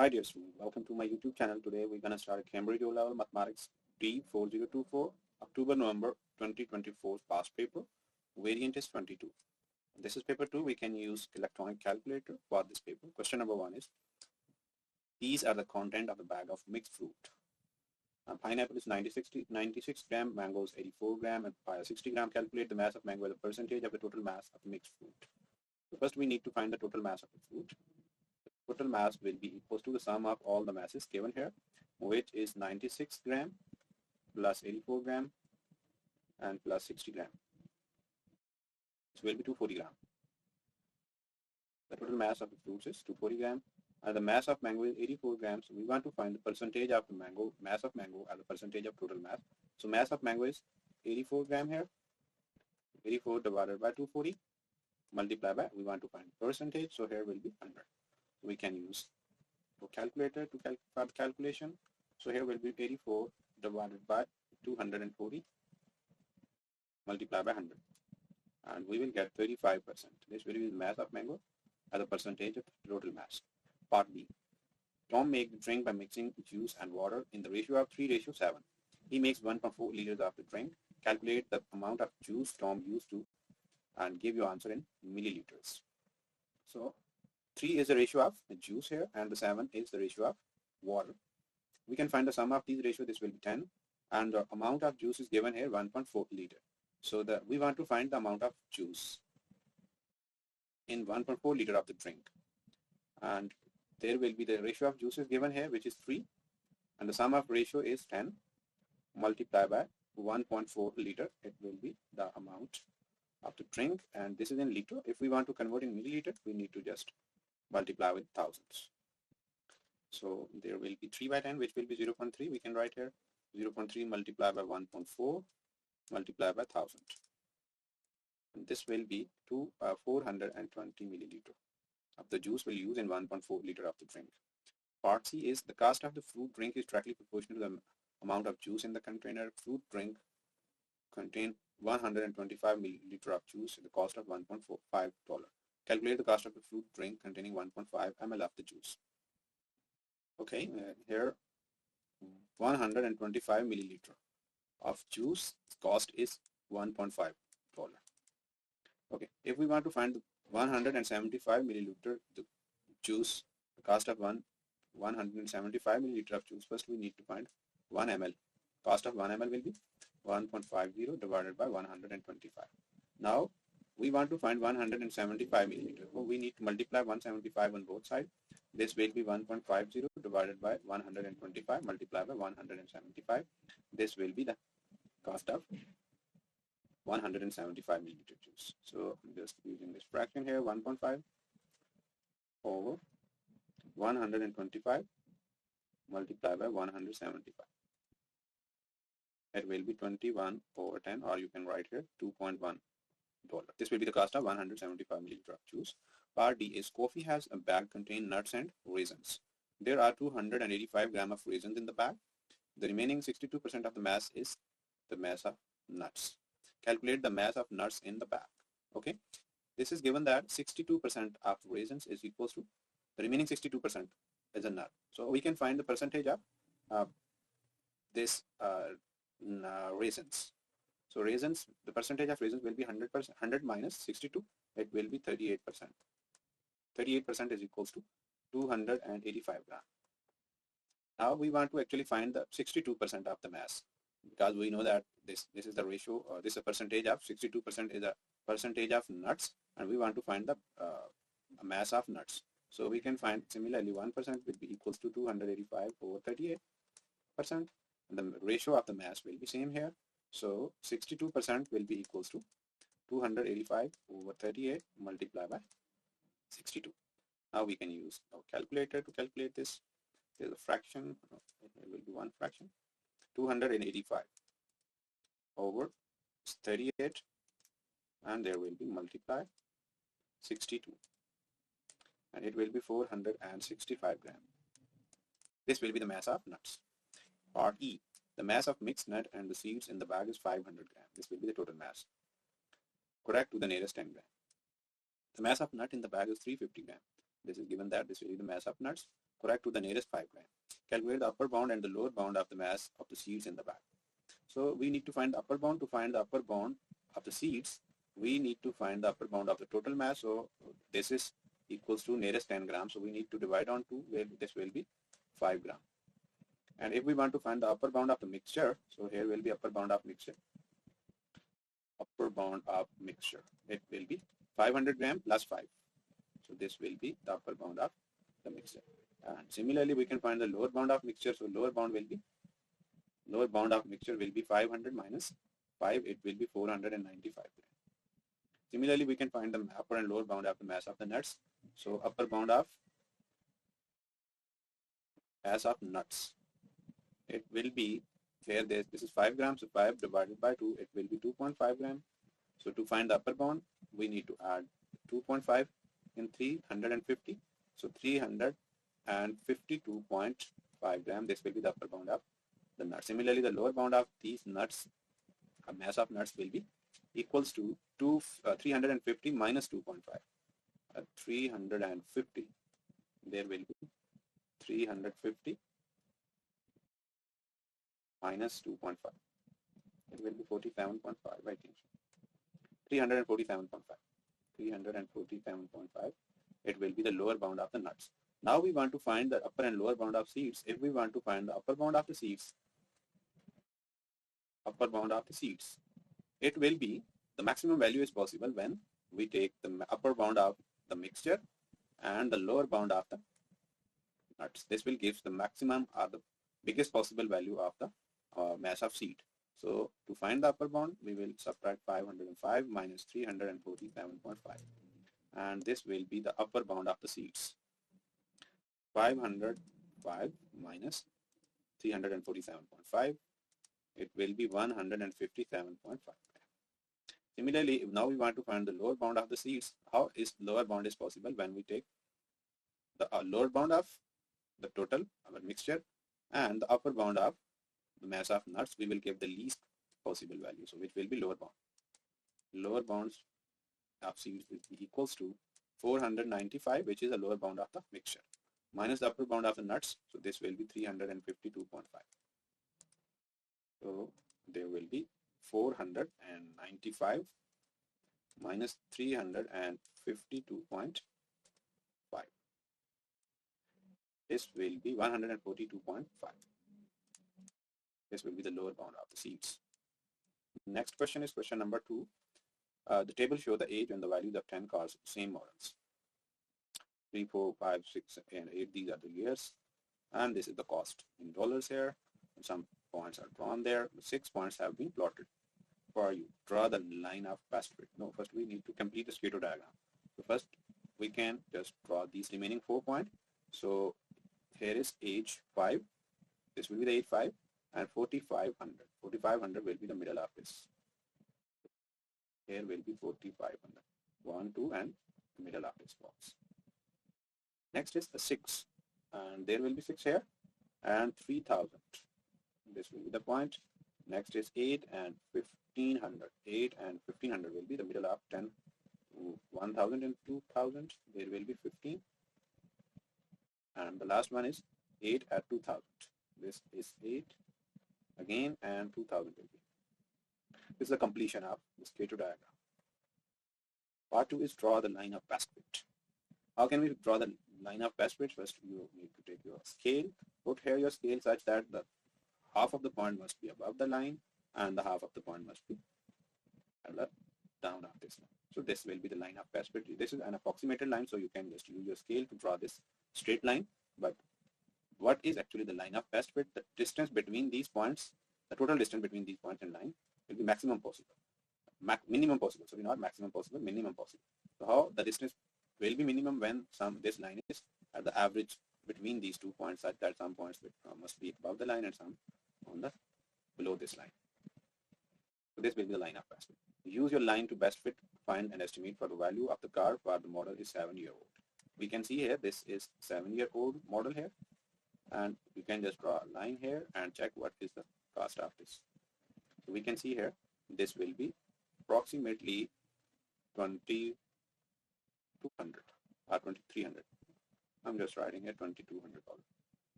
Hi dear student, welcome to my YouTube channel. Today we're going to start a Cambridge O-Level Mathematics D4024 October-November 2024 past paper. Variant is 22. This is paper 2. We can use electronic calculator for this paper. Question number 1 is, these are the content of the bag of mixed fruit. Pineapple is 96 gram, mango is 84 gram, and papaya 60 gram. Calculate the mass of mango as a percentage of the total mass of the mixed fruit. So first we need to find the total mass of the fruit. Total mass will be equal to the sum of all the masses given here, which is 96 gram plus 84 gram and plus 60 gram. It will be 240 gram. The total mass of the fruits is 240 gram and the mass of mango is 84 grams. So we want to find the percentage of the mass of mango as a percentage of total mass. So mass of mango is 84 gram here. 84 divided by 240 multiply by, we want to find percentage, so here will be 100. We can use a calculator to for the calculation. So here will be 84 divided by 240 multiplied by 100, and we will get 35%. This will be the mass of mango as a percentage of total mass. Part B. Tom makes the drink by mixing juice and water in the ratio of 3:7. He makes 1.4 liters of the drink. Calculate the amount of juice Tom used to and give your answer in milliliters. So 3 is the ratio of juice here and the 7 is the ratio of water. We can find the sum of these ratios. This will be 10 and the amount of juice is given here 1.4 liter. So we want to find the amount of juice in 1.4 liter of the drink, and there will be the ratio of juice is given here, which is 3, and the sum of ratio is 10 multiplied by 1.4 liter. It will be the amount of the drink, and this is in liter. If we want to convert in milliliter, we need to just multiply with thousands. So there will be 3 by 10, which will be 0.3. We can write here 0.3 multiplied by 1.4 multiplied by 1000. And this will be 420 milliliter of the juice will use in 1.4 liter of the drink. Part C is, the cost of the fruit drink is directly proportional to the amount of juice in the container. Fruit drink contain 125 milliliter of juice at the cost of $1.45. Calculate the cost of the fruit drink containing 1.5 ml of the juice. Okay, here 125 milliliter of juice cost is $1.5. Okay, if we want to find the 175 milliliter the juice, the cost of 175 milliliter of juice, first we need to find 1 ml. Cost of 1 ml will be 1.50 divided by 125. Now we want to find 175 milliliter. So we need to multiply 175 on both sides. This will be 1.50 divided by 125 multiplied by 175. This will be the cost of 175 milliliter juice. So I'm just using this fraction here, 1.5 over 125 multiplied by 175. It will be 21 over 10, or you can write here $2.1. This will be the cost of 175 milliliter of juice. Part D is, coffee has a bag containing nuts and raisins. There are 285 grams of raisins in the bag. The remaining 62% of the mass is the mass of nuts. Calculate the mass of nuts in the bag. Okay, this is given that 62% of raisins is equals to the remaining 62% is a nut. So we can find the percentage of this raisins. So raisins, the percentage of raisins will be 100%. 100 minus 62, it will be 38%. 38% is equals to 285 grams. Now we want to actually find the 62% of the mass, because we know that this is the ratio, this is a percentage of 62% is a percentage of nuts, and we want to find the mass of nuts. So we can find similarly 1% will be equals to 285 over 38%, and the ratio of the mass will be same here. So 62% will be equals to 285 over 38 multiplied by 62. Now we can use our calculator to calculate this. There's a fraction, it will be one fraction, 285 over 38, and there will be multiply 62, and it will be 465 grams. This will be the mass of nuts. Part E, the mass of mixed nut and the seeds in the bag is 500 grams. This will be the total mass. Correct to the nearest 10 grams. The mass of nut in the bag is 350 grams. This is given that this will be the mass of nuts. correct to the nearest 5 gram. Calculate the upper bound and the lower bound of the mass of the seeds in the bag. So we need to find the upper bound. To find the upper bound of the seeds, we need to find the upper bound of the total mass. So this is equals to nearest 10 grams. So we need to divide on 2, where this will be 5 gram. And if we want to find the upper bound of the mixture, so here will be upper bound of mixture. Upper bound of mixture, it will be 500 gram plus 5. So this will be the upper bound of the mixture. And similarly, we can find the lower bound of mixture. So lower bound of mixture will be 500 minus 5. It will be 495 gram. Similarly, we can find the upper and lower bound of the mass of the nuts. So upper bound of mass of nuts, it will be here. This is 5 grams. So 5 divided by 2, it will be 2.5 gram. So to find the upper bound, we need to add 2.5 in 350. So 352.5 gram. This will be the upper bound of the nut. Similarly, the lower bound of these nuts, mass of nuts, will be equals to 350 minus 2.5. 350. There will be 350 minus 2.5. It will be 47.5. I think 347.5. 347.5. It will be the lower bound of the nuts. Now we want to find the upper and lower bound of seeds. If we want to find the upper bound of the seeds, it will be the maximum value is possible when we take the upper bound of the mixture and the lower bound of the nuts. This will give the maximum or the biggest possible value of the mass of seed. So to find the upper bound, we will subtract 505 minus 347.5, and this will be the upper bound of the seeds. 505 minus 347.5, it will be 157.5. Similarly, now we want to find the lower bound of the seeds. How is lower bound is possible? When we take the lower bound of the total, our mixture, and the upper bound of the mass of nuts, we will give the least possible value, so which will be lower bound. Lower bounds of seeds will be equals to 495, which is the lower bound of the mixture, minus the upper bound of the nuts, so this will be 352.5. So there will be 495 minus 352.5. This will be 142.5. This will be the lower bound of the seeds. Next question is question number 2. The table shows the age and the values of 10 cars, same models. 3, 4, 5, 6, and 8. These are the years, and this is the cost in dollars here. And some points are drawn there. 6 points have been plotted for you. Draw the line of best fit. No, first we need to complete the Pareto diagram. So first we can just draw these remaining 4 points. So here is age 5. This will be the age 5. And 4,500. 4,500 will be the middle of this. Here will be 4,500. 1, 2, and the middle of this box. Next is the 6. And there will be 6 here. And 3,000. This will be the point. Next is 8 and 1,500. 8 and 1,500 will be the middle of 10. 1,000 and 2,000. There will be 15. And the last one is 8 at 2,000. This is 8 again, and 2,000 will be. This is the completion of this Pareto diagram. Part 2 is draw the line of best fit. How can we draw the line of best fit? First, you need to take your scale. Put here your scale such that the half of the point must be above the line and the half of the point must be down of this line. So this will be the line of best fit. This is an approximated line, so you can just use your scale to draw this straight line. But what is actually the line of best fit? The distance between these points, the total distance between these points and line will be maximum possible. Minimum possible. So not maximum possible, minimum possible. So how the distance will be minimum when this line is at the average between these 2 points, such that some points must be above the line and some on the below this line. So this will be the line of best fit. Use your line to best fit, find an estimate for the value of the car where the model is 7-year-old. We can see here this is 7-year-old model here, and you can just draw a line here and check what is the cost of this. So we can see here this will be approximately 2,200 or 2,300. I'm just writing here $2,200.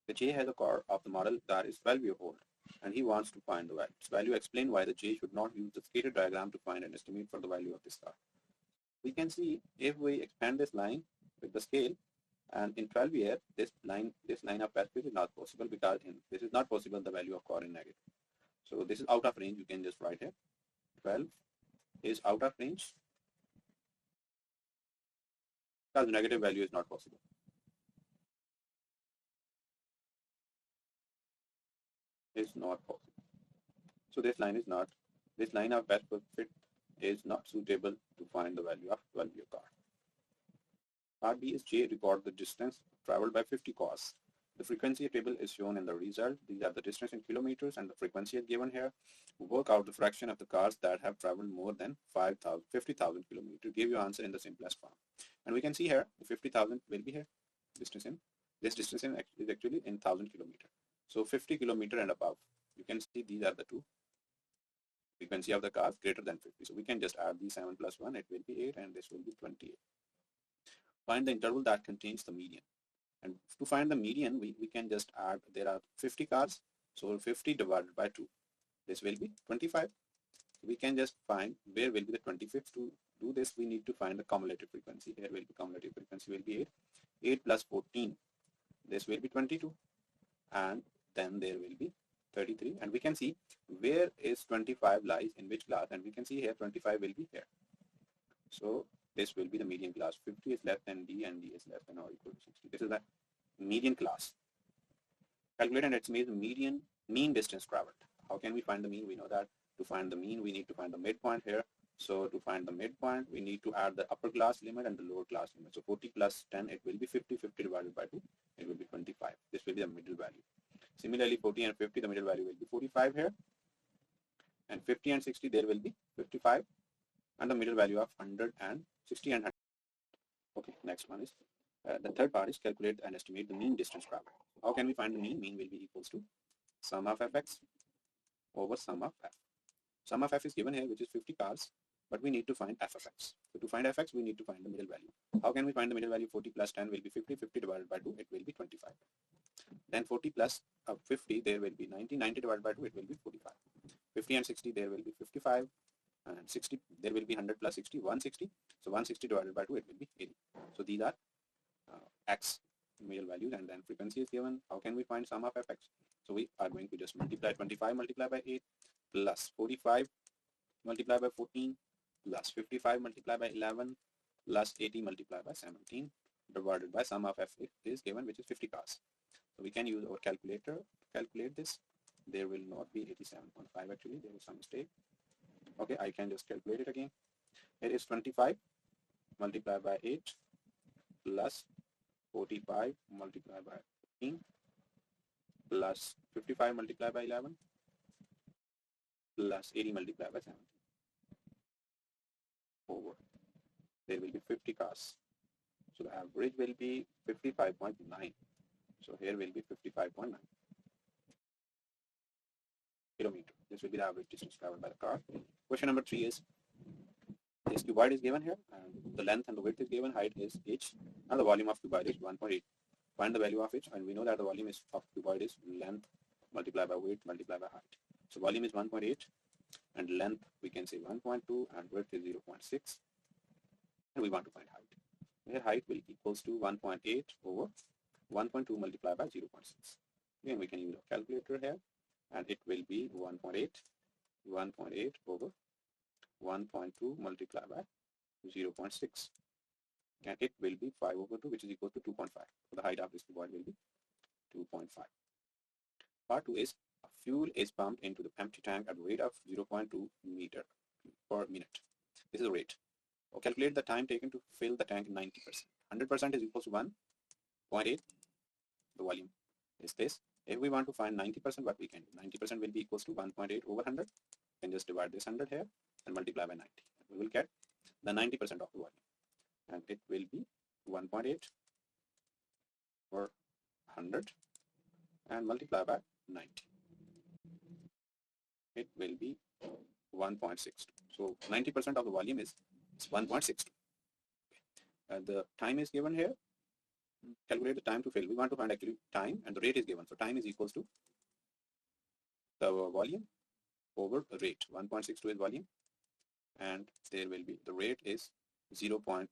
The J has a car of the model that is 12-year old, and he wants to find the value. Its value. Explain why the J should not use the skater diagram to find an estimate for the value of this car. We can see if we expand this line with the scale, and in 12 year, this line of perspective is not possible, because this is not possible the value of car in negative. So this is out of range. You can just write here 12 is out of range because negative value is not possible. Is not possible. So this line of best fit is not suitable to find the value of 12-year car. Part B is J record the distance traveled by 50 cars. The frequency table is shown in the result. These are the distance in kilometers and the frequency is given here. Work out the fraction of the cars that have traveled more than 50,000 kilometers. Give your answer in the simplest form. And we can see here, the 50,000 will be here. This distance is actually in 1,000 kilometers. So 50 kilometer and above. You can see these are the two frequency of the cars greater than 50. So we can just add these 7 plus 1, it will be 8, and this will be 28. Find the interval that contains the median. And to find the median, we can just add, there are 50 cars, so 50 divided by 2. This will be 25. We can just find where will be the 25th. To do this, we need to find the cumulative frequency. Here will be cumulative frequency will be 8. 8 plus 14, this will be 22. And then there will be 33. And we can see where is 25 lies in which class. And we can see here 25 will be here. So this will be the median class. 50 is less than D and D is less than or equal to 60. This is the median class. Calculate and estimate the mean distance traveled. How can we find the mean? We know that to find the mean, we need to find the midpoint here. So to find the midpoint, we need to add the upper class limit and the lower class limit. So 40 plus 10, it will be 50. 50 divided by 2, it will be 25. This will be the middle value. Similarly, 40 and 50, the middle value will be 45 here. And 50 and 60, there will be 55. And the middle value of 100 and 60 and 100. Okay, next one is, the third part is calculate and estimate the mean distance traveled. How can we find the mean? Mean will be equals to sum of fx over sum of f. Sum of f is given here, which is 50 cars, but we need to find f of x. So to find fx, we need to find the middle value. How can we find the middle value? 40 plus 10 will be 50. 50 divided by 2, it will be 25. Then 40 plus 50, there will be 90. 90 divided by 2, it will be 45. 50 and 60, there will be 55. And 60, there will be 100 plus 60, 160. So 160 divided by 2, it will be 80. So these are x middle values, and then frequency is given. How can we find sum of fx? So we are going to just multiply 25 multiplied by 8 plus 45 multiplied by 14 plus 55 multiplied by 11 plus 80 multiplied by 17 divided by sum of f is given, which is 50 cars. So we can use our calculator to calculate this. There will not be 87.5 actually, there is some mistake. Okay, I can just calculate it again. It is 25 multiplied by 8 plus 45 multiplied by 15 plus 55 multiplied by 11 plus 80 multiplied by 17 over. There will be 50 cars. So the average will be 55.9. So here will be 55.9 kilometer. This will be the average distance traveled by the car. Question number 3 is, this cuboid is given here, and the length and the width is given, height is h, and the volume of cuboid is 1.8. Find the value of h, and we know that the volume is of cuboid is length multiplied by width multiplied by height. So volume is 1.8, and length we can say 1.2, and width is 0.6, and we want to find height. Here height will equals to 1.8 over 1.2 multiplied by 0.6. Again, we can use a calculator here, and it will be 1.8 over 1.2 multiplied by 0.6, and it will be 5 over 2, which is equal to 2.5. So the height of this cuboid will be 2.5. Part 2 is, a fuel is pumped into the empty tank at a rate of 0.2 meter per minute. This is the rate. So calculate the time taken to fill the tank 90%. 100% is equal to 1.8. The volume is this. If we want to find 90%, what we can do? 90% will be equals to 1.8 over 100. We can just divide this 100 here and multiply by 90. We will get the 90% of the volume, and it will be 1.8 over 100 and multiply by 90. It will be 1.62. So 90% of the volume is 1.62. The time is given here, calculate the time to fill. We want to find actually time, and the rate is given. So time is equals to the volume over the rate. 1.62 is volume, and there will be the rate is 0.2.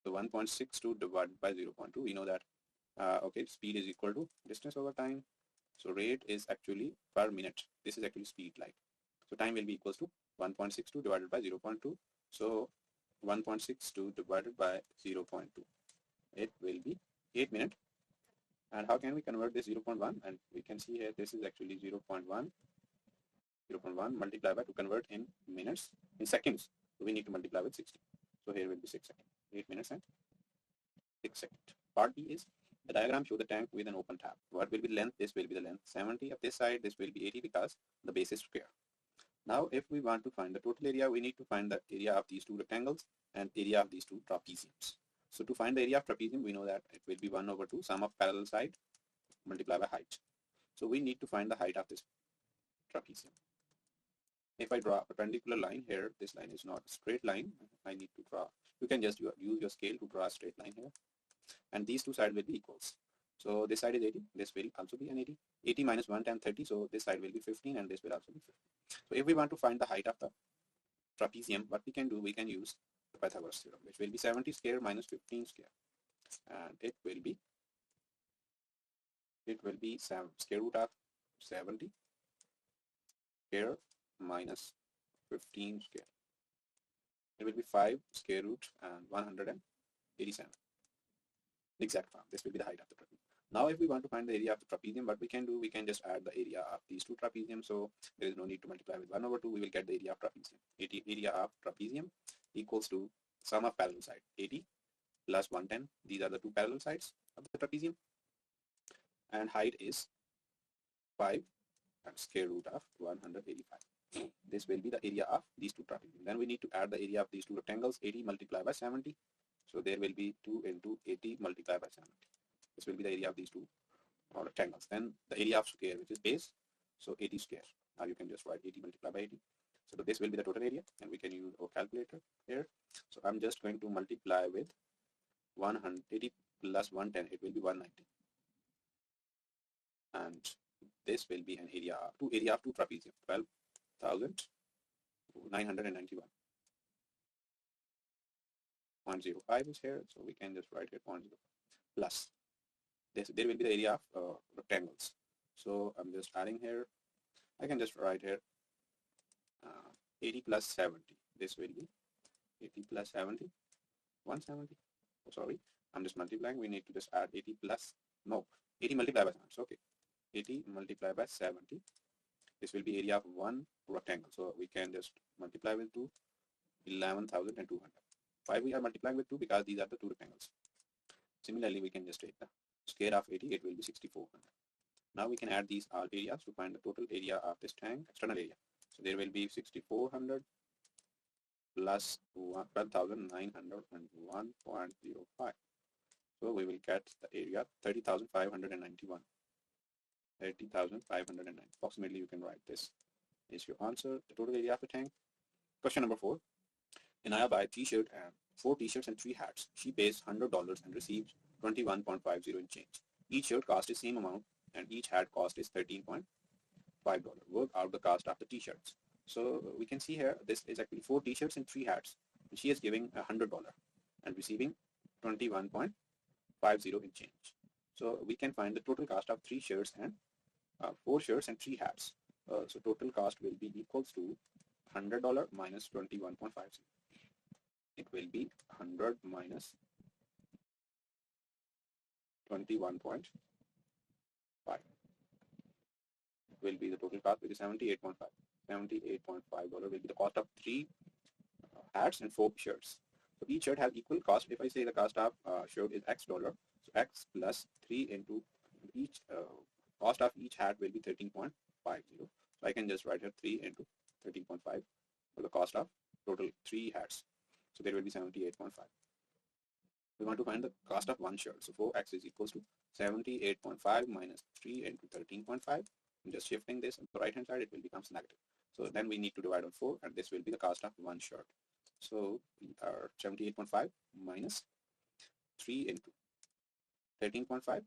So 1.62 divided by 0.2. We know that okay, speed is equal to distance over time. So rate is actually per minute. This is actually speed like. So time will be equals to 1.62 divided by 0.2. So 1.62 divided by 0.2. It will be 8 minutes. And how can we convert this 0.1? And we can see here this is actually 0.1 multiplied by to convert in minutes in seconds. So we need to multiply with 60. So here will be 6 seconds. 8 minutes and 6 seconds. Part B is the diagram show the tank with an open tap. What will be the length? This will be the length 70 of this side. This will be 80 because the base is square. Now if we want to find the total area, we need to find the area of these two rectangles and area of these two trapeziums. So to find the area of trapezium, we know that it will be 1 over 2 sum of parallel side multiplied by height. So we need to find the height of this trapezium. If I draw a perpendicular line here, this line is not a straight line. I need to draw. You can just use your scale to draw a straight line here. And these two sides will be equals. So this side is 80. This will also be an 80. 80 minus 1 10 30. So this side will be 15 and this will also be 15. So if we want to find the height of the trapezium, what we can do, we can use the Pythagoras theorem, which will be 70 square minus 15 square. And it will be square root of 70 square minus 15 square. It will be 5 square root and 187. Exact form. This will be the height of the trapezium. Now if we want to find the area of the trapezium, what we can do, we can just add the area of these two trapeziums. So there is no need to multiply with 1 over 2. We will get the area of trapezium. Area of trapezium equals to sum of parallel side 80 plus 110. These are the two parallel sides of the trapezium. And height is 5 and square root of 185. This will be the area of these two trapeziums. Then we need to add the area of these two rectangles. 80 multiplied by 70. So there will be 2 into 80 multiplied by 70. This will be the area of these two rectangles. Then the area of square, which is base, so 80 square. Now you can just write 80 multiplied by 80. So this will be the total area, and we can use our calculator here. So I'm just going to multiply with 180 plus 110. It will be 190. And this will be an area of two trapezium, 12,991. 0.05 is here, so we can just write here 0.05 plus this. There will be the area of rectangles. So I'm just adding here. I can just write here 80 plus 70. This will be 80 plus 70, 170. Oh, sorry, I'm just multiplying. We need to just add 80 plus 80 multiplied by 70. So, okay, 80 multiplied by 70. This will be area of one rectangle. So we can just multiply with 2, 11,200. Why we are multiplying with 2? Because these are the two rectangles. Similarly, we can just take the square of 80. It will be 6,400. Now we can add these all areas to find the total area of this tank, external area. So there will be 6,400 plus 12,901.05. So we will get the area 30,591. 30,509. Approximately you can write this is your answer, the total area of the tank. Question number 4. Inaya buy t-shirt and 4 t-shirts and 3 hats. She pays $100 and receives 21.50 in change. Each shirt cost is same amount and each hat cost is $13.5. Work out the cost of the t-shirts. So we can see here this is actually 4 t-shirts and 3 hats. And she is giving $100 and receiving 21.50 in change. So we can find the total cost of 3 shirts and 4 shirts and 3 hats. So total cost will be equals to $100 minus 21.50. It will be 100 minus 21.5. It will be the total cost, which is 78.5. $78.5 will be the cost of 3 hats and 4 shirts. So each shirt has equal cost. If I say the cost of shirt is $X, so X plus 3 into each cost of each hat will be 13.50. So I can just write here 3 into 13.5 for the cost of total 3 hats. So there will be 78.5. We want to find the cost of one shirt. So 4x is equals to 78.5 minus 3 into 13.5. I'm just shifting this on the right hand side, it will become negative. So then we need to divide on 4 and this will be the cost of one shirt. So we are 78.5 minus 3 into 13.5.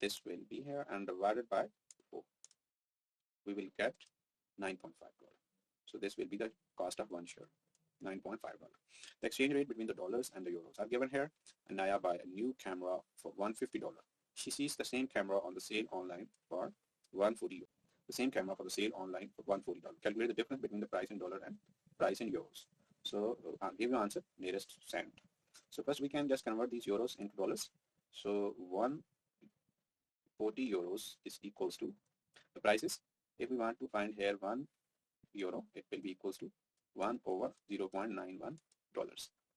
This will be here, and divided by 4. We will get $9.5. So this will be the cost of one share, $9.5. The exchange rate between the dollars and the euros are given here. Anaya buy a new camera for $150. She sees the same camera on the sale online for $140. The same camera for the sale online for $140. Calculate the difference between the price in dollar and price in euros. So I'll give you answer nearest cent. So first we can just convert these euros into dollars. So 140 euros is equals to the prices. If we want to find here 1 euro, it will be equals to 1 over $0.91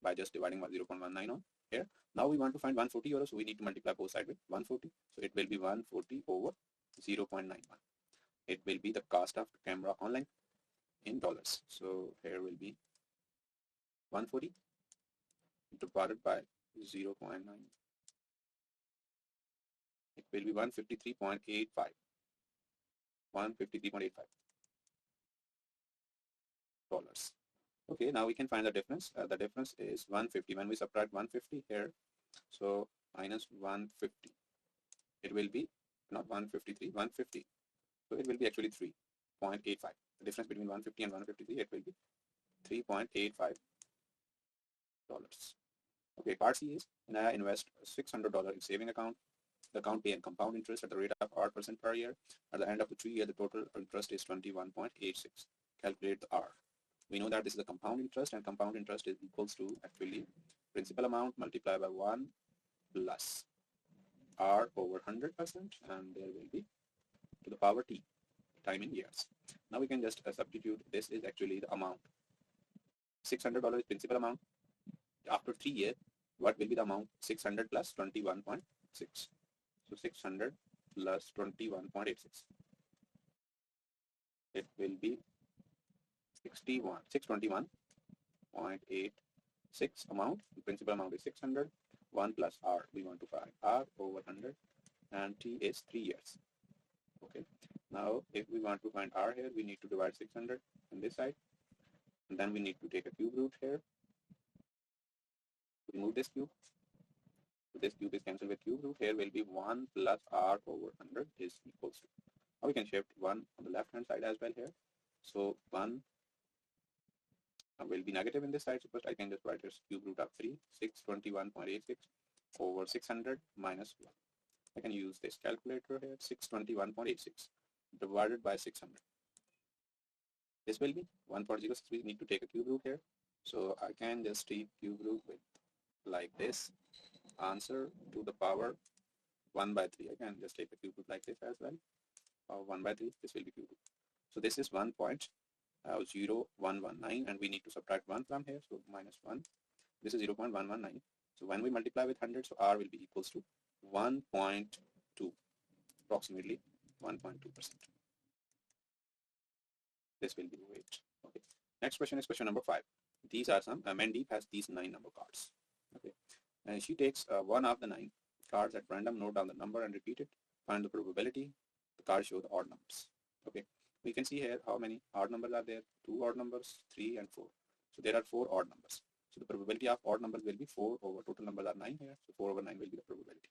by just dividing 0.19 on here. Now we want to find 140 euros, so we need to multiply both sides with 140. So it will be 140 over 0.91. It will be the cost of the camera online in dollars. So here will be 140 divided by 0.9. It will be 153.85. 153.85 dollars. Okay, now we can find the difference. The difference is 150. When we subtract 150 here, so minus 150, it will be not 153, 150. So it will be actually 3.85. The difference between 150 and 153, it will be $3.85. Okay, part C is Inaya invest $600 in saving account. The account pay and compound interest at the rate of 8% per year. At the end of the 3 years, the total interest is 21.86. Calculate the R. We know that this is a compound interest, and compound interest is equals to actually principal amount multiplied by 1 plus R over 100%, and there will be to the power T, time in years. Now we can just substitute. This is actually the amount. $600 is principal amount. After 3 years, what will be the amount? 600 plus 21.6. So 600 plus 21.86. It will be 621.86 amount. The principal amount is 600. 1 plus R, we want to find R over 100, and T is 3 years. Okay. Now if we want to find R here, we need to divide 600 on this side, and then we need to take a cube root here. Remove this cube. So this cube is cancelled with cube root. Here will be 1 plus R over 100 is equals to. Now we can shift 1 on the left hand side as well here. So 1 will be negative in this side. So first I can just write as cube root of 3, 621.86 over 600 minus 1. I can use this calculator here, 621.86 divided by 600. This will be 1.06. We need to take a cube root here. So I can just take cube root with like this. Answer to the power 1 by 3. I can just take a cube root like this as well. 1 by 3. This will be cube root. So this is 1.0119, and we need to subtract 1 from here. So minus 1. This is 0.119. So when we multiply with 100, so R will be equals to 1.2, approximately 1.2%. This will be the weight. Okay. Next question is question number 5. These are some. Mandeep has these 9 number cards. Okay. And she takes one of the 9 cards at random, note down the number and repeat it. Find the probability. The cards show the odd numbers. Okay. We can see here how many odd numbers are there. 2 odd numbers, 3 and 4. So there are 4 odd numbers. So the probability of odd numbers will be 4 over total numbers are 9 here. So 4 over 9 will be the probability.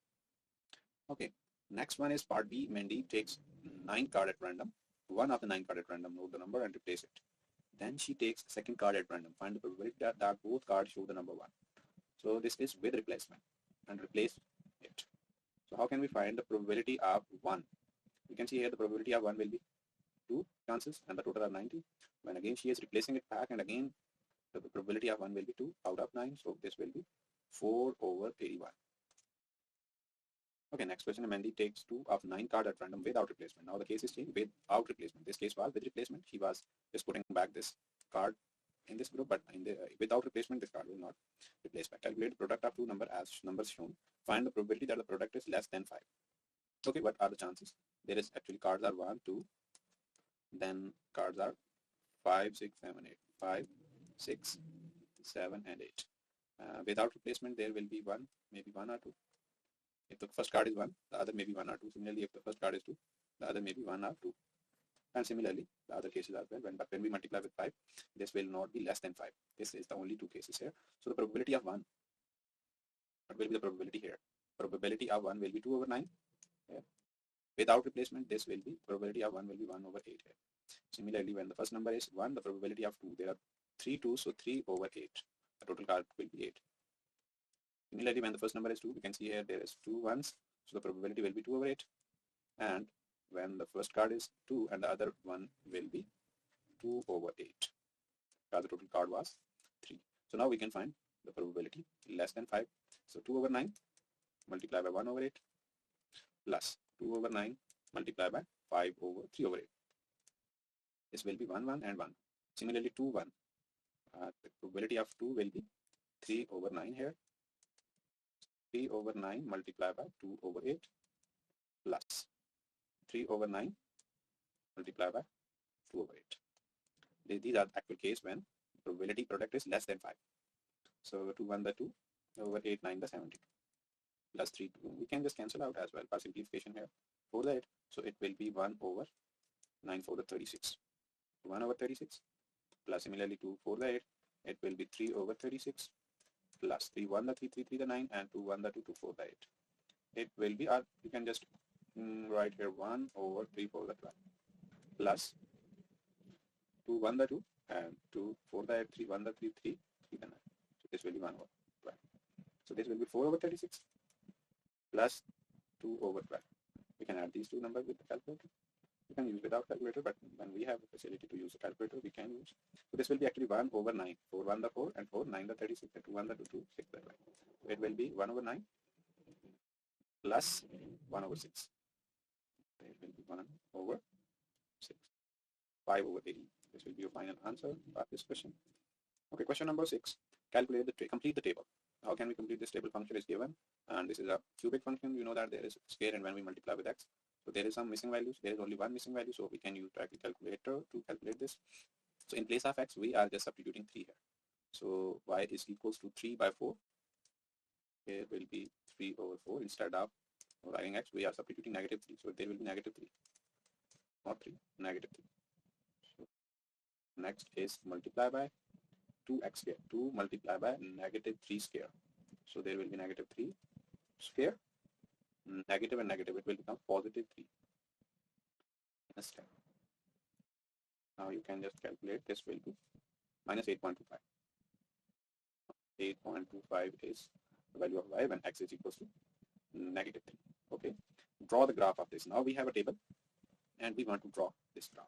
Okay. Next one is part B. Mandeep takes 9 cards at random. One of the 9 cards at random, note the number and replace it. Then she takes second card at random. Find the probability that both cards show the number 1. So this is with replacement, and replace it. So how can we find the probability of 1? You can see here the probability of 1 will be 2 chances, and the total are 90. When again she is replacing it back, and again the probability of 1 will be 2 out of 9. So this will be 4 over 81. Okay, next question. Mandy takes 2 of 9 cards at random without replacement. Now the case is changed without replacement. This case was with replacement. She was just putting back this card in this group, but in the without replacement, this card will not replace back. Calculate the product of 2 numbers as numbers shown. Find the probability that the product is less than 5. Okay, what are the chances? There is actually cards are 1, 2, then cards are 5, 6, 7, 8. 5, 6, 7, and 8. Without replacement, there will be 1, maybe 1 or 2. If the first card is 1, the other may be 1 or 2. Similarly, if the first card is 2, the other may be 1 or 2. And similarly, the other cases as well. But when we multiply with 5, this will not be less than 5. This is the only 2 cases here. So the probability of 1 what will be the probability here? Probability of 1 will be 2 over 9. Yeah. Without replacement, this will be probability of 1 will be 1 over 8 here. Similarly, when the first number is 1, the probability of 2, there are 3 2s, so 3 over 8. The total card will be 8. Similarly, when the first number is 2, we can see here there is 2 1s, so the probability will be 2 over 8. And when the first card is 2 and the other one will be 2 over 8. The total card was 3. So now we can find the probability less than 5. So 2 over 9 multiplied by 1 over 8 plus 2 over 9 multiplied by 5 over 3 over 8. This will be 1 1 and 1. Similarly 2 1. The probability of 2 will be 3 over 9 here. 3 over 9 multiplied by 2 over 8 plus 3 over 9 multiplied by 2 over 8. These are the actual case when probability product is less than 5. So 2 1 the 2 over 8 9 the 72 plus 3 2. We can just cancel out as well for simplification here. 4 the 8. So it will be 1 over 9 4 the 36. 1 over 36 plus similarly 2 4 the 8. It will be 3 over 36 plus 3 1 the 3 3 3 the 9 and 2 1 the 2 2 4 the 8. It will be, you can just write here 1 over 3 4 the 12 plus 2 1 the 2 and 2 4 the 8 3 1 the 3 3 3 the 9. So this will be 1 over 12. So this will be 4 over 36 plus 2 over 12. We can add these two numbers with the calculator. You can use without calculator, but when we have a facility to use a calculator, we can use. So this will be actually 1 over 9. 4 1 the 4 and 4 9 the 36 and 2 1 the 2 2 6 the 12. So it will be 1 over 9 plus 1 over 6. It will be 1 over 6. 5 over 80. This will be your final answer for this question. Okay, question number 6. Calculate complete the table. How can we complete this table? Function is given, and this is a cubic function. You know that there is a square, and when we multiply with x, so there is some missing values. There is only one missing value, so we can use the calculator to calculate this. So in place of x, we are just substituting 3 here. So y is equals to 3 by 4. Here will be 3 over 4. Instead of writing x, we are substituting negative 3. So there will be negative 3, not 3, negative 3. So next is multiply by 2x square. 2 multiplied by negative 3 square. So there will be negative 3 square, negative and negative. It will become positive 3. Now you can just calculate. This will be minus 8.25. 8.25 is the value of y when x is equals to negative 3. Okay. Draw the graph of this. Now we have a table and we want to draw this graph.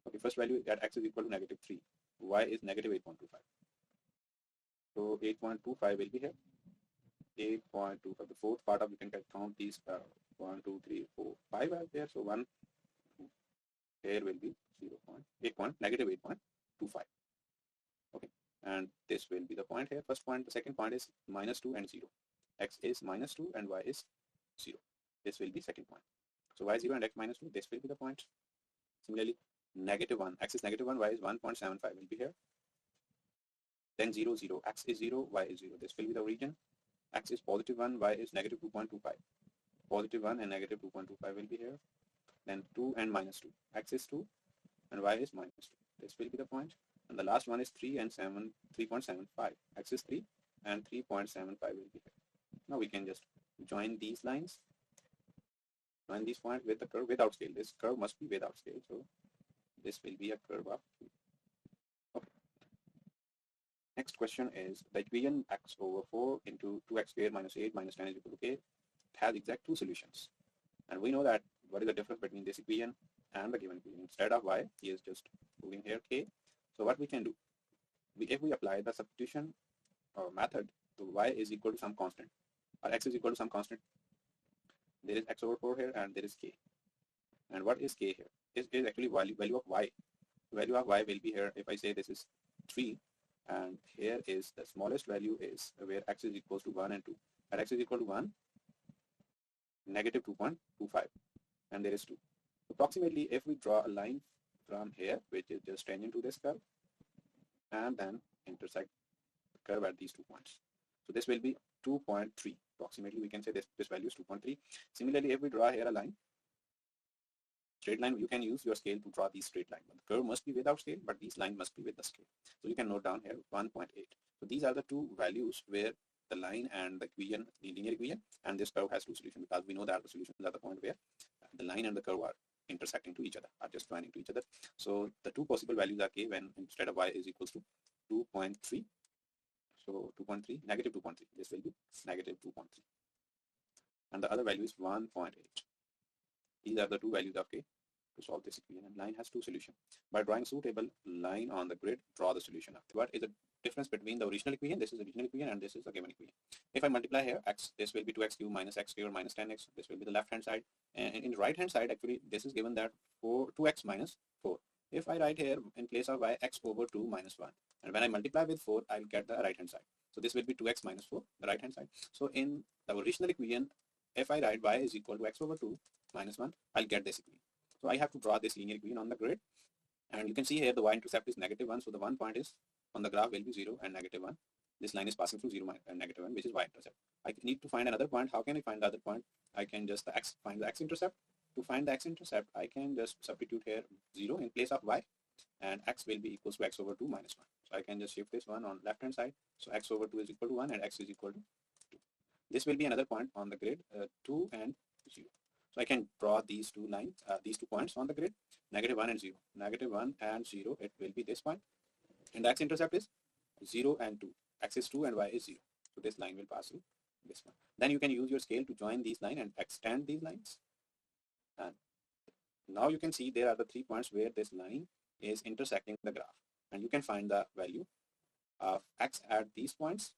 Okay. First value that x is equal to negative 3. Y is negative 8.25. So 8.25 will be here. 8.25. The fourth part of, you can count these 1, 2, 3, 4, 5 are there. So 1 here will be negative 8.25. Okay. And this will be the point here. First point. The second point is minus 2 and 0. X is minus 2 and y is 0. This will be second point. So y 0 and x minus 2. This will be the point. Similarly, negative 1. X is negative 1. Y is 1.75 will be here. Then 0, 0. X is 0. Y is 0. This will be the region. X is positive 1. Y is negative 2.25. Positive 1 and negative 2.25 will be here. Then 2 and minus 2. X is 2 and y is minus 2. This will be the point. And the last one is 3 and 3.75. X is 3 and 3.75 will be here. Now we can just join these lines. Join these points with the curve without scale. This curve must be without scale. So this will be a curve of 2. Okay. Next question is the equation x over 4 into 2x squared minus 8 minus 10 is equal to k. It has exact two solutions. And we know that what is the difference between this equation and the given equation. Instead of y, he is just putting here k. So what we can do, if we apply the substitution or method, so y is equal to some constant or x is equal to some constant. There is x over 4 here and there is k. And what is k here? Is actually value of y. Value of y will be here. If I say this is 3 and here is the smallest value is where x is equals to 1 and 2. At x is equal to 1, negative 2.25 and there is 2. Approximately if we draw a line from here which is just tangent to this curve and then intersect the curve at these 2 points. So this will be 2.3. Approximately we can say this value is 2.3. Similarly, if we draw here a line, straight line, you can use your scale to draw these straight line. The curve must be without scale, but these lines must be with the scale. So you can note down here 1.8. So these are the two values where the line and the equation, the linear equation, and this curve has two solutions because we know that the solutions are the point where the line and the curve are intersecting to each other, are just joining to each other. So the two possible values are k when instead of y is equals to 2.3. So 2.3, negative 2.3. This will be negative 2.3. And the other value is 1.8. These are the two values of k to solve this equation, and line has two solutions. By drawing suitable line on the grid, draw the solution of. What is the difference between the original equation? This is the original equation and this is the given equation. If I multiply here x, this will be 2x cubed minus x squared minus 10x. This will be the left hand side, and in the right hand side actually this is given that 2x minus 4. If I write here in place of y, x over 2 minus 1, and when I multiply with 4, I'll get the right hand side. So this will be 2x minus 4, the right hand side. So in the original equation, if I write y is equal to x over 2 minus 1, I'll get this equation. So I have to draw this linear equation on the grid, and you can see here the y-intercept is -1, so the one point is on the graph will be 0 and -1. This line is passing through 0 and -1, which is y-intercept. I need to find another point. How can I find the other point? I can just find the x-intercept. To find the x-intercept, I can just substitute here 0 in place of y, and x will be equals to x over 2 minus 1. So I can just shift this one on left hand side. So x over 2 is equal to 1 and x is equal to 2. This will be another point on the grid, 2 and 0. So I can draw these two lines, these 2 points on the grid, -1 and 0. -1 and 0, it will be this point. And the x-intercept is 0 and 2. X is 2 and y is 0. So this line will pass through this one. Then you can use your scale to join these lines and extend these lines. And now you can see there are the 3 points where this line is intersecting the graph. And you can find the value of x at these points.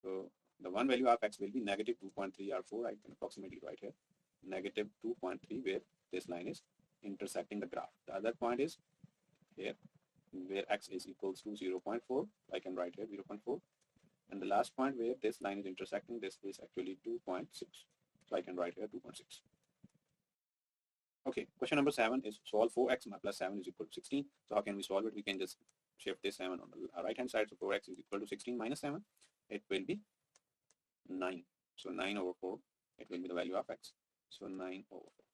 So the one value of x will be -2.3 or 4. I can approximately write here. -2.3 where this line is intersecting the graph. The other point is here where x is equals to 0.4. I can write here 0.4. And the last point where this line is intersecting, this is actually 2.6. So I can write here 2.6. Okay, question number 7 is solve 4x plus 7 is equal to 16. So how can we solve it? We can just shift this 7 on the right hand side. So 4x is equal to 16 minus 7. It will be 9. So 9 over 4, it will be the value of x. So 9 over 4.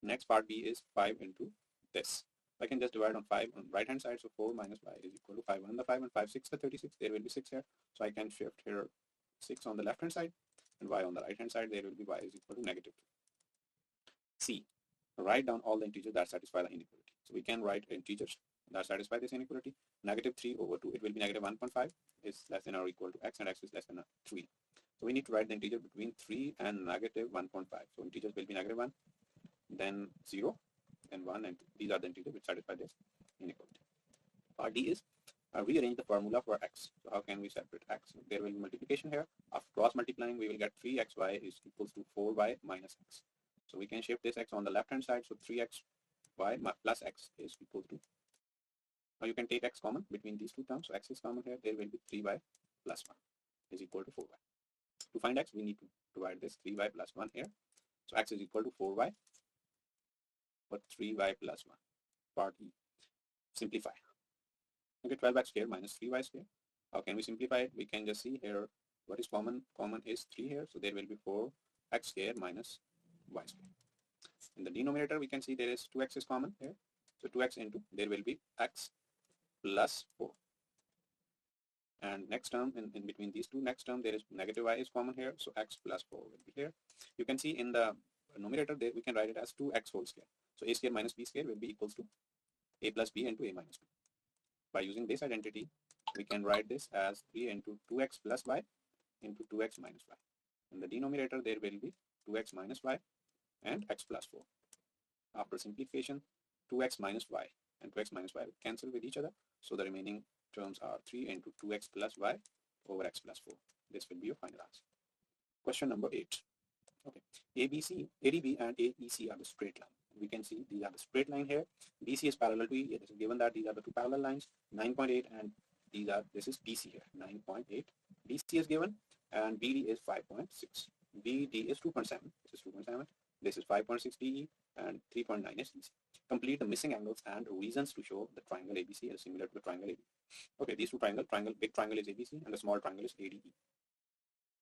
Next part B is 5 into this. I can just divide on 5 on right hand side. So 4 minus y is equal to 5. 1 the 5 and 5, 6 the 36. There will be 6 here. So I can shift here 6 on the left hand side and y on the right hand side. There will be y is equal to -2. C. Write down all the integers that satisfy the inequality. So we can write integers that satisfy this inequality. -3 over 2, it will be -1.5 is less than or equal to x, and x is less than 3. So we need to write the integer between 3 and -1.5. So integers will be -1, then 0, and 1, and 2. These are the integers which satisfy this inequality. Part D is rearrange the formula for x. So how can we separate x? There will be multiplication here. After cross multiplying, we will get 3xy is equals to 4y minus x. So we can shift this x on the left hand side. So 3xy plus x is equal to, now you can take x common between these two terms. So x is common here. There will be 3y plus 1 is equal to 4y. To find x, we need to divide this 3y plus 1 here. So x is equal to 4y, but 3y plus 1. Part E. Simplify. Okay, 12x squared minus 3y squared. How can we simplify it? We can just see here what is common. Common is 3 here. So there will be 4x squared minus y squared. In the denominator, we can see there is 2x is common here. So 2x into, there will be x plus 4. And next term, in between these two, next term, there is -y is common here. So x plus 4 will be here. You can see in the numerator, there we can write it as 2x whole square. So a square minus b square will be equals to a plus b into a minus b. By using this identity, we can write this as 3 into 2x plus y into 2x minus y. In the denominator, there will be 2x minus y and x plus 4. After simplification, 2x minus y and 2x minus y will cancel with each other. So the remaining terms are 3 into 2x plus y over x plus 4. This will be your final answer. Question number 8. Okay, ABC, ADB and AEC are the straight line. We can see these are the straight line here. BC is parallel to E. It is given that these are the two parallel lines, 9.8, and this is BC here, 9.8. BC is given, and BD is 5.6. BD is 2.7. This is 2.7. This is 5.6 DE, and 3.9 is EC. Complete the missing angles and reasons to show the triangle ABC is similar to the triangle AB. Okay, these two big triangle is ABC, and the small triangle is ADE.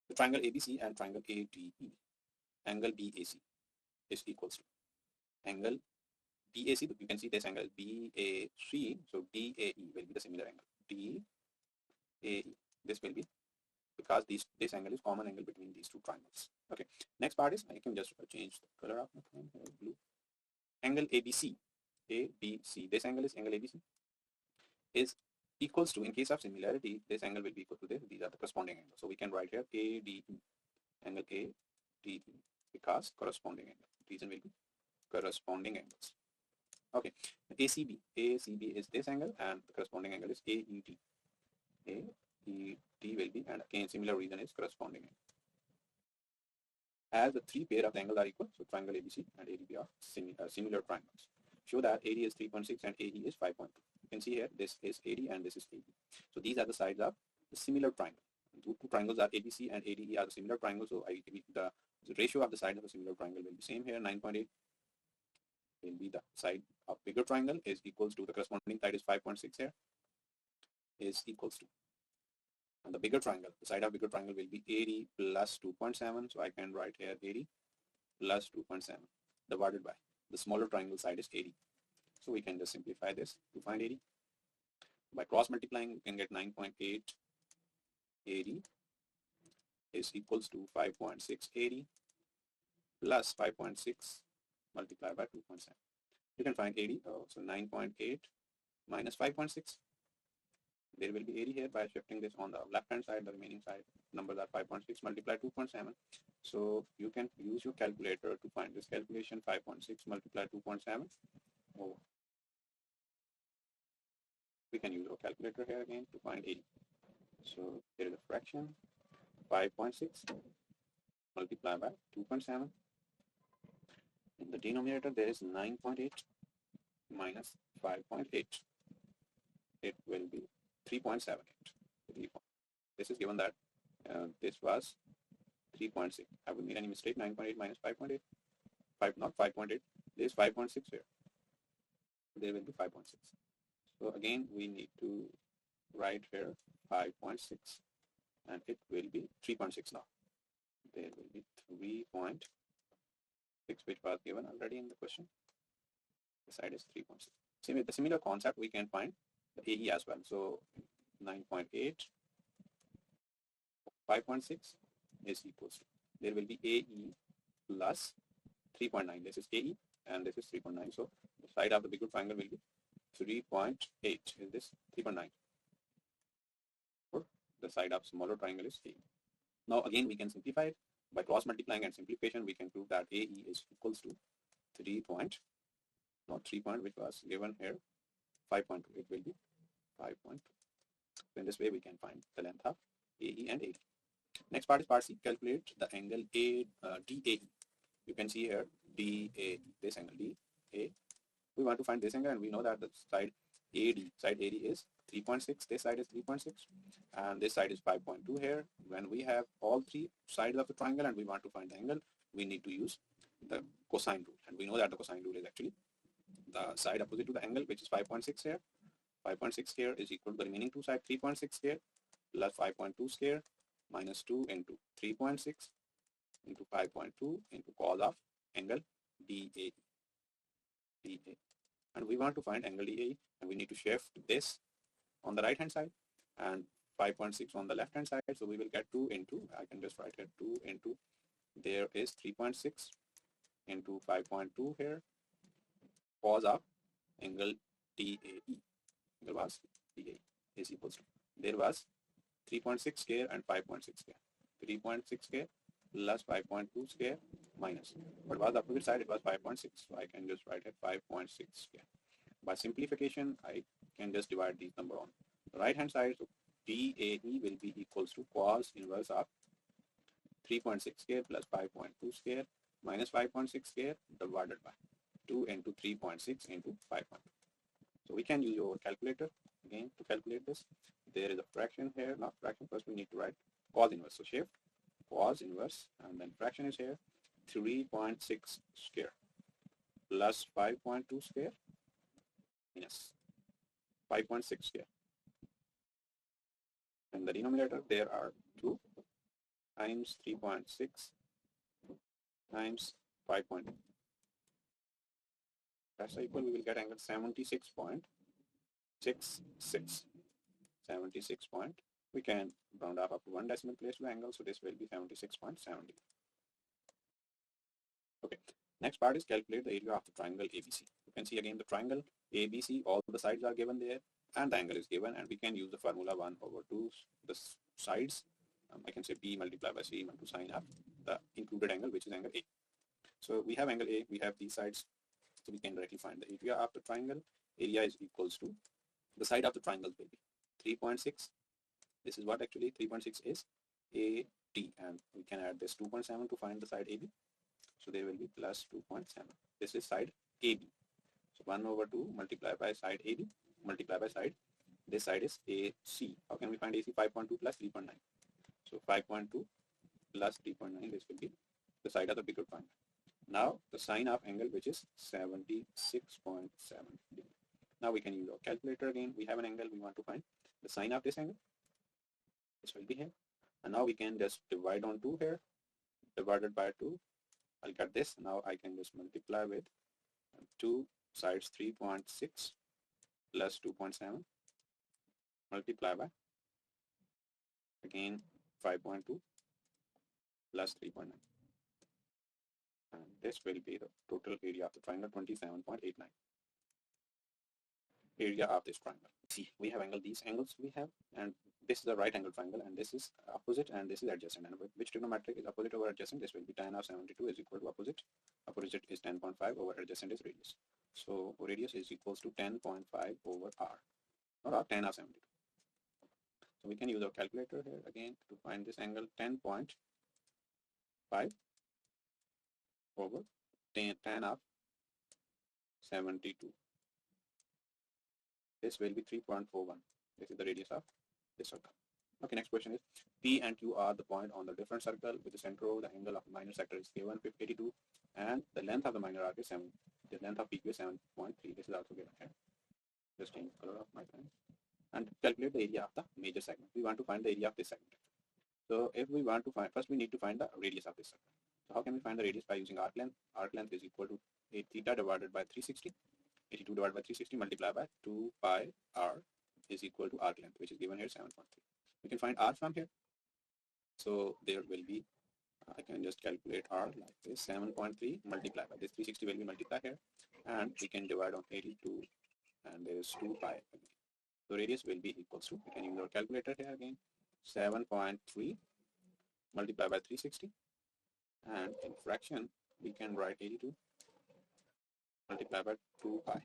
The triangle ABC and triangle ADE, angle BAC is equals to angle BAC. You can see this angle BAC, so DAE will be the similar angle. DAE, this will be because this angle is common angle between these two triangles. Okay. Next part is I can just change the color of my pen here, blue. Angle ABC. ABC. This angle is angle ABC is equals to, in case of similarity, this angle will be equal to this. These are the corresponding angles. So we can write here ADE, angle ADE, because corresponding angle. Reason will be corresponding angles. Okay. ACB. ACB is this angle and the corresponding angle is AED. AED will be, and again similar reason is corresponding angle. As the three pair of the angles are equal, so triangle ABC and ADB are similar triangles. Show that AD is 3.6 and AE is 5.2. You can see here this is AD and this is AE. So these are the sides of the similar triangle. Two triangles are ABC and ADE are the similar triangles. So the ratio of the sides of a similar triangle will be same here. 9.8 will be the side of bigger triangle is equals to the corresponding side is 5.6 here is equals to. And the bigger triangle, the side of bigger triangle will be AD plus 2.7. So I can write here AD plus 2.7 divided by the smaller triangle side is AD. So we can just simplify this to find AD. By cross multiplying, we can get 9.8 AD is equals to 5.6 AD plus 5.6 multiplied by 2.7. You can find AD. So 9.8 minus 5.6. There will be AD here. By shifting this on the left hand side, the remaining side numbers are 5.6 multiplied 2.7. So you can use your calculator to find this calculation. 5.6 multiplied 2.7. Oh. We can use our calculator here again to find AD. So there is a fraction 5.6 multiplied by 2.7. In the denominator there is 9.8 minus 5.8. It will be 3.78. This is given that this was 3.6. Have we made any mistake? 9.8 minus 5.8. Not 5.8. There is 5.6 here. There will be 5.6. So again, we need to write here 5.6, and it will be 3.6 now. There will be 3.6, which was given already in the question. The side is 3.6. Same, the similar concept we can find the AE as well. So 9.8 5.6 is equals to, there will be AE plus 3.9. This is AE and this is 3.9. So the side of the bigger triangle will be 3.8. Is this 3.9? Or the side of smaller triangle is AE. Now again we can simplify it by cross multiplying and simplification. We can prove that AE is equals to 3 point, not 3 point, which was given here 5.2. It will be 5.2. So in this way we can find the length of AE and AD. Next part is part C. Calculate the angle DAE. You can see here DAE, this angle DAE. We want to find this angle, and we know that the side AD is 3.6. This side is 3.6, and this side is 5.2 here. When we have all three sides of the triangle and we want to find the angle, we need to use the cosine rule, and we know that the cosine rule is actually the side opposite to the angle, which is 5.6 here. 5.6 here is equal to the remaining two sides, 3.6 here plus 5.2 square minus 2 into 3.6 into 5.2 into cos of angle DAE. And we want to find angle DAE, and we need to shift this on the right hand side and 5.6 on the left hand side. So we will get 2 into, I can just write here 2 into, there is 3.6 into 5.2 here, cos of angle DAE. Angle was DAE is equals to, there was 3.6 square and 5.6 square. 3.6 square plus 5.2 square minus. What was the opposite side? It was 5.6. So I can just write it 5.6 square. By simplification, I can just divide these number on the right hand side. So DAE will be equals to cos inverse of 3.6 square plus 5.2 square minus 5.6 square divided by 2 into 3.6 into 5.2. So we can use our calculator again to calculate this. There is a fraction here, not fraction. First we need to write cos inverse. So shift cos inverse, and then fraction is here 3.6 square plus 5.2 square minus 5.6 square. In the denominator there are 2 times 3.6 times 5.2. That's equal, we will get angle 76.66. 76.66. We can round off up to one decimal place to the angle, so this will be 76.70. Okay, next part is calculate the area of the triangle ABC. You can see again the triangle ABC, all the sides are given there and the angle is given, and we can use the formula 1/2 the sides. I can say B multiplied by C equal to sine of the included angle, which is angle A. So we have angle A, we have these sides, so we can directly find the area of the triangle. Area is equals to the side of the triangle will be 3.6. This is what actually 3.6 is AD, and we can add this 2.7 to find the side AB. So there will be plus 2.7. This is side AB. So 1/2 multiplied by side AB multiplied by side. This side is AC. How can we find AC? 5.2 plus 3.9. So 5.2 plus 3.9. This will be the side of the bigger triangle. Now the sine of angle, which is 76.7 degree. Now we can use our calculator again. We have an angle. We want to find the sine of this angle. This will be here. And now we can just divide on 2 here. Divided by 2. I'll get this. Now I can just multiply with 2 sides 3.6 plus 2.7 multiply by again 5.2 plus 3.9, and this will be the total area of the triangle, 27.89. Area of this triangle. See, we have angle, these angles we have, and this is a right angle triangle, and this is opposite, and this is adjacent. And which trigonometric is opposite over adjacent? This will be tan of 72 is equal to opposite. Opposite is 10.5 over adjacent is radius. So radius is equals to 10.5 over r, or r tan of 72. So we can use our calculator here again to find this angle. 10.5 over tan of 72. This will be 3.41. This is the radius of this circle. Okay, next question is P and Q are the point on the different circle with the center of the angle of minor sector is given 82, and the length of the minor arc is 7. The length of PQ is 7.3. This is also given here. Just change the color of my pen. And calculate the area of the major segment. We want to find the area of this segment. So if we want to find, first we need to find the radius of this circle. So how can we find the radius? By using arc length. Arc length is equal to 8 theta divided by 360. 82 divided by 360 multiplied by 2 pi r is equal to arc length, which is given here 7.3. We can find r from here. So there will be, I can just calculate r like this, 7.3 multiplied by this 360 will be multiplied here, and we can divide on 82, and there is 2 pi again. So radius will be equals to, we can use our calculator here again, 7.3 multiplied by 360, and in fraction we can write 82 multiplied by 2 pi.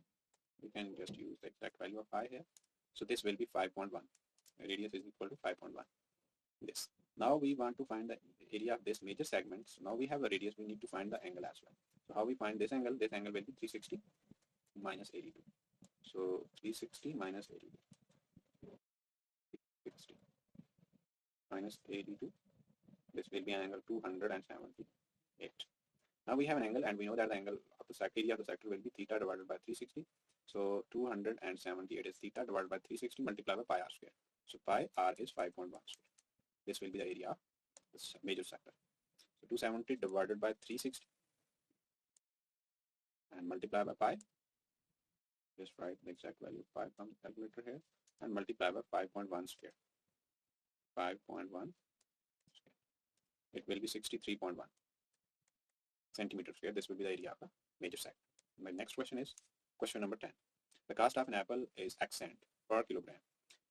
We can just use the exact value of pi here. So this will be 5.1. Radius is equal to 5.1. This. Now we want to find the area of this major segment. So now we have the radius, we need to find the angle as well. So how we find this angle? This angle will be 360 minus 82. So 360 minus 82. 360 minus 82. This will be an angle 278. Now we have an angle, and we know that the angle of the area of the sector will be theta divided by 360. So 278 is theta divided by 360 multiplied by pi r square. So pi r is 5.1 square. This will be the area of this major sector. So 270 divided by 360 and multiply by pi. Just write the exact value of pi from the calculator here and multiply by 5.1 square. 5.1 square. It will be 63.1 centimeter square. This will be the area of the major sector. My next question is question number 10. The cost of an apple is X cent per kilogram.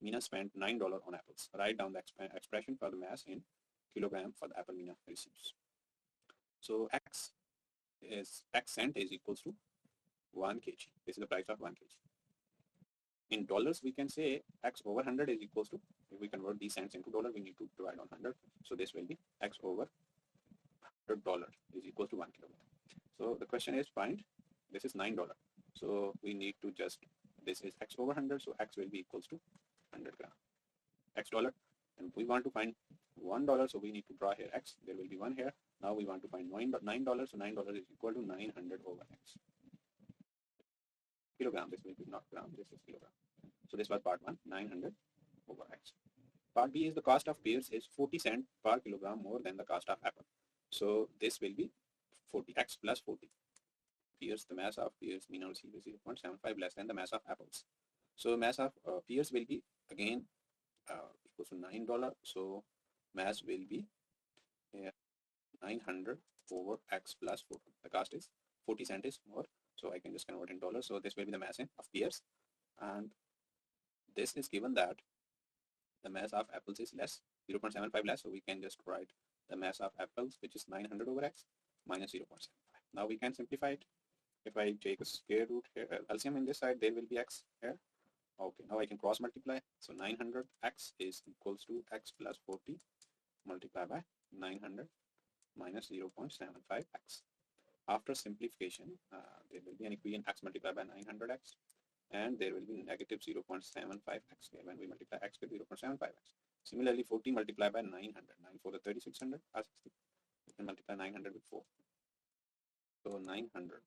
Mina spent $9 on apples. Write down the expression for the mass in kilogram for the apple Mina receives. So X cent is equals to 1 kg. This is the price of 1 kg. In dollars, we can say X over 100 is equals to, if we convert these cents into dollar, we need to divide on 100. So this will be X over $100 is equals to 1 kilogram. So the question is find, this is $9. So we need to just, this is X over 100, so X will be equals to 100 gram. X dollar, and we want to find $1, so we need to draw here X. There will be 1 here. Now we want to find $9, so $9 is equal to 900 over X. Kilogram, this will be not gram, this is kilogram. So this was part 1, 900 over X. Part B is the cost of pears is 40 cents per kilogram more than the cost of apple. So this will be 40, X plus 40. Pears, the mass of pears, Mina receives 0.75 less than the mass of apples. So mass of pears will be again equals to $9. So mass will be 900 over x plus 4. The cost is 40 cents is more, so I can just convert in dollars. So this will be the mass of pears, and this is given that the mass of apples is less, 0.75 less, so we can just write the mass of apples, which is 900 over x minus 0.75. Now we can simplify it. If I take a square root here, LCM in this side, there will be x here. Okay, now I can cross multiply. So 900x is equals to x plus 40 multiplied by 900 minus 0.75x. After simplification, there will be an equation x multiplied by 900x, and there will be negative 0.75x here when we multiply x with 0.75x. Similarly, 40 multiplied by 900, 9 for the 3600 are 60. We can multiply 900 with 4. So 900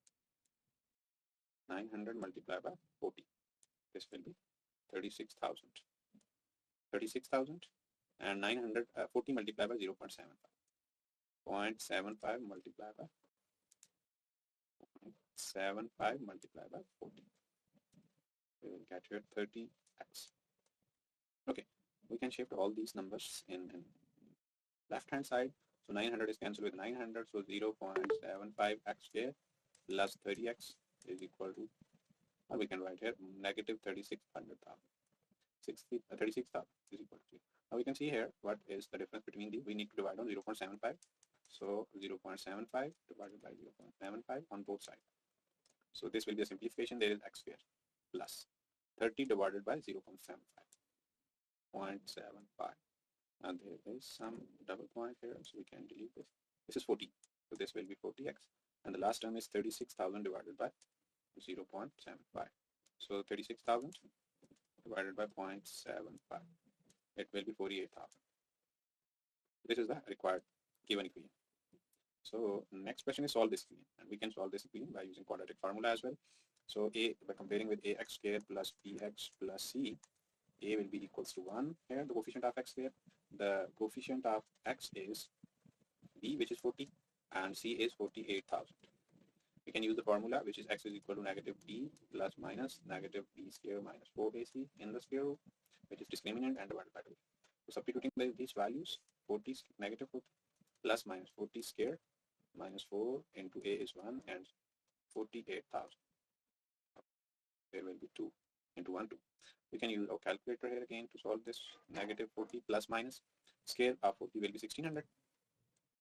multiplied by 40. This will be 36,000. 36,000 and 40 multiplied by 0.75. 0.75 multiplied by 0.75 multiplied by 40. We will get here 30x. Okay, we can shift all these numbers in left hand side. So 900 is cancelled with 900, so 0.75x square plus 30x is equal to, or we can write here negative 36,000. 36,000 is equal to 3. Now we can see here what is the difference between these. We need to divide on 0.75. So 0.75 divided by 0.75 on both sides. So this will be a simplification. There is x square plus 30 divided by 0.75. 0.75. And there is some double point here, so we can delete this. This is 40. So this will be 40x. And the last term is 36,000 divided by 0.75. So 36,000 divided by 0.75. It will be 48,000. This is the required given equation. So next question is solve this equation, and we can solve this equation by using quadratic formula as well. So a, by comparing with ax square plus bx plus c, a will be equals to 1 here, the coefficient of x there. The coefficient of x is b, which is 40, and c is 48,000. We can use the formula, which is x is equal to negative b plus minus negative b square minus 4ac in the square root, which is discriminant, and divided by 2. So substituting these values, 40 negative 40 plus minus 40 square minus 4 into a is 1 and 48,000. There will be 2 into 1, 2. We can use our calculator here again to solve this. Negative 40 plus minus square of 40 will be 1600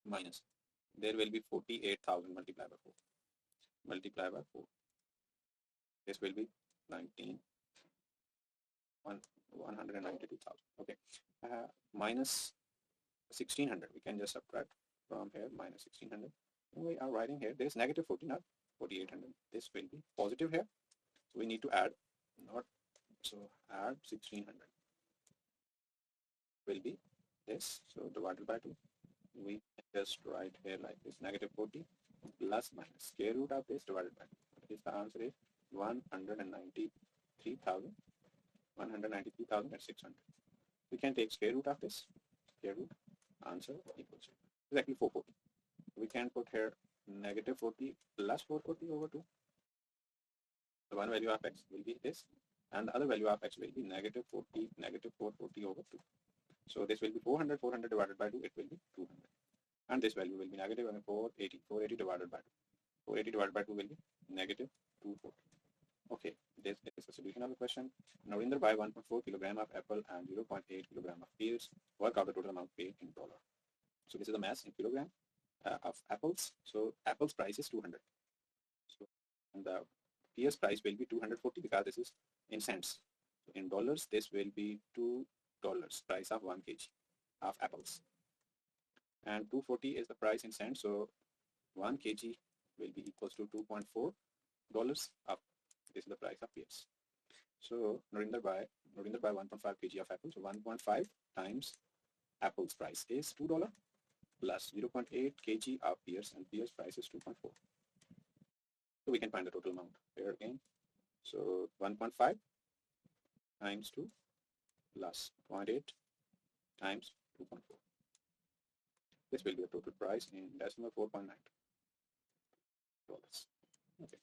minus, there will be 48,000 multiplied by 4. Multiplied by 4. This will be 192,000. Okay. Minus 1600. We can just subtract from here minus 1600. We are writing here. There is negative 40, not 4800. This will be positive here. So we need to add, not so add 1600. Will be this. So divided by 2. We can just write here like this: negative 40 plus minus square root of this divided by 2. The answer is 193,000. 193,600. We can take square root of this. Square root, answer equals to exactly 440. We can put here negative 40 plus 440 over 2. The one value of x will be this, and the other value of x will be negative 40, negative 440 over 2. So this will be 400, 400 divided by 2, it will be 200. And this value will be negative 480, 480 divided by 2. 480 divided by 2 will be negative 240. Okay, this is the solution of the question. Narinder buy 1.4 kilogram of apple and 0.8 kilogram of pears. Work out the total amount paid in dollar. So this is the mass in kilogram of apples. So apples price is 200. So and the pears price will be 240 because this is in cents. So in dollars, this will be $2 price of 1 kg of apples. And 240 is the price in cents. So 1 kg will be equals to $2.4 of. This is the price of pears. So Narinder buy 1.5 kg of apples. So 1.5 times apples price is $2 plus 0.8 kg of pears, and pears price is 2.4. So we can find the total amount here again. So 1.5 times 2 plus 0.8 times 2.4. This will be the total price in decimal 4.9 dollars. Okay.